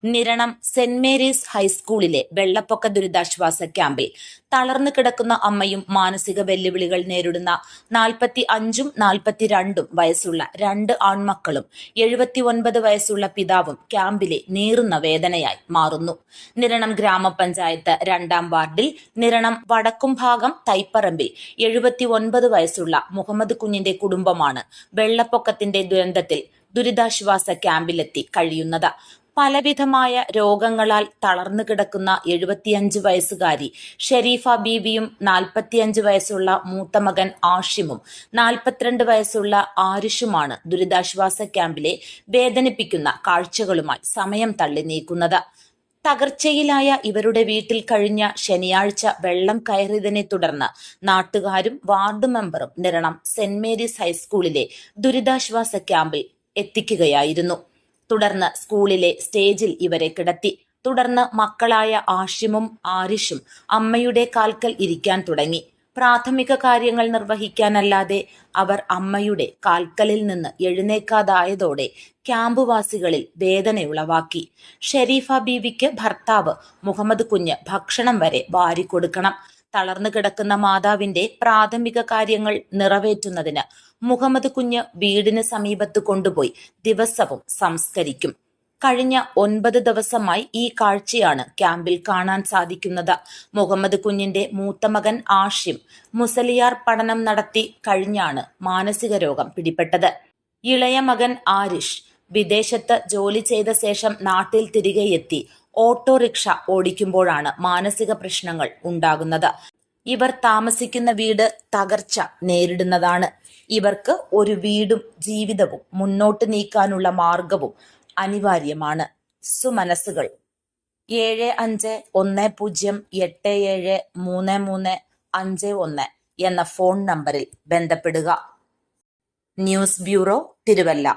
Niranam saint Mary's ഹൈസ്കൂളിലെ വെള്ളപ്പൊക്ക ദുരിതാശ്വാസ ക്യാമ്പിൽ തളർന്നു കിടക്കുന്ന അമ്മയും മാനസിക വെല്ലുവിളികൾ നേരിടുന്ന 45ഉം 42ഉം വയസ്സുള്ള 2 ആൺമക്കളും 79 വയസ്സുള്ള പിതാവും ക്യാമ്പിലെ നീറുന്ന വേദനയായി മാറുന്നു. നിരണം ഗ്രാമപഞ്ചായത്ത് 2ാം വാർഡിൽ നിരണം വടക്കുംഭാഗം തൈപ്പറമ്പിൽ 79 വയസ്സുള്ള മുഹമ്മദ് കുഞ്ഞിന്റെ കുടുംബമാണ് വെള്ളപ്പൊക്കത്തിന്റെ ദുരന്തത്തിൽ ദുരിതാശ്വാസ ക്യാമ്പിലെത്തി കഴിയുന്നത്. പലവിധമായ രോഗങ്ങളാൽ തളർന്നു കിടക്കുന്ന 75 വയസ്സുകാരി ഷെരീഫ ബീവിയും 45 വയസ്സുള്ള മൂത്ത മകൻ ആഷിമും 42 വയസ്സുള്ള ആരിഷുമാണ് ദുരിതാശ്വാസ ക്യാമ്പിലെ വേദനിപ്പിക്കുന്ന കാഴ്ചകളുമായി സമയം തള്ളി നീക്കുന്നത്. തകർച്ചയിലായ ഇവരുടെ വീട്ടിൽ കഴിഞ്ഞ ശനിയാഴ്ച വെള്ളം കയറിയതിനെ തുടർന്ന് നാട്ടുകാരും വാർഡ് മെമ്പറും നിരണം സെന്റ് മേരീസ് ഹൈസ്കൂളിലെ ദുരിതാശ്വാസ ക്യാമ്പിൽ എത്തിക്കുകയായിരുന്നു. തുടർന്ന് സ്കൂളിലെ സ്റ്റേജിൽ ഇവരെ കിടത്തി. തുടർന്ന് മക്കളായ ആഷിമും ആരിഷും അമ്മയുടെ കാൽക്കൽ ഇരിക്കാൻ തുടങ്ങി. പ്രാഥമിക കാര്യങ്ങൾ നിർവഹിക്കാനല്ലാതെ അവർ അമ്മയുടെ കാൽക്കലിൽ നിന്ന് എഴുന്നേക്കാതായതോടെ ക്യാമ്പുവാസികളിൽ വേദനയുളവാക്കി. ഷെരീഫ ബീവിക്ക് ഭർത്താവ് മുഹമ്മദ് കുഞ്ഞ് ഭക്ഷണം വരെ വാരിക്കൊടുക്കണം. തളർന്നു കിടക്കുന്ന മാതാവിന്റെ പ്രാഥമിക കാര്യങ്ങൾ നിറവേറ്റുന്നതിന് മുഹമ്മദ് കുഞ്ഞ് വീടിന് സമീപത്ത് കൊണ്ടുപോയി ദിവസവും സംസ്കരിക്കും. കഴിഞ്ഞ 9 ദിവസമായി ഈ കാഴ്ചയാണ് ക്യാമ്പിൽ കാണാൻ സാധിക്കുന്നത്. മുഹമ്മദ് കുഞ്ഞിന്റെ മൂത്ത മകൻ ആഷിം മുസലിയാർ പഠനം നടത്തി കഴിഞ്ഞാണ് മാനസിക രോഗം പിടിപെട്ടത്. ഇളയ മകൻ ആരിഷ് വിദേശത്ത് ജോലി ചെയ്ത ശേഷം നാട്ടിൽ തിരികെ എത്തി ഓട്ടോറിക്ഷ ഓടിക്കുമ്പോഴാണ് മാനസിക പ്രശ്നങ്ങൾ ഉണ്ടാകുന്നത്. ഇവർ താമസിക്കുന്ന വീട് തകർച്ച നേരിടുന്നതാണ്. ഇവർക്ക് ഒരു വീടും ജീവിതവും മുന്നോട്ട് നീക്കാനുള്ള മാർഗവും അനിവാര്യമാണ്. സുമനസ്സുകൾ 7510873351 എന്ന ഫോൺ നമ്പറിൽ ബന്ധപ്പെടുക. News bureau, Thiruvalla.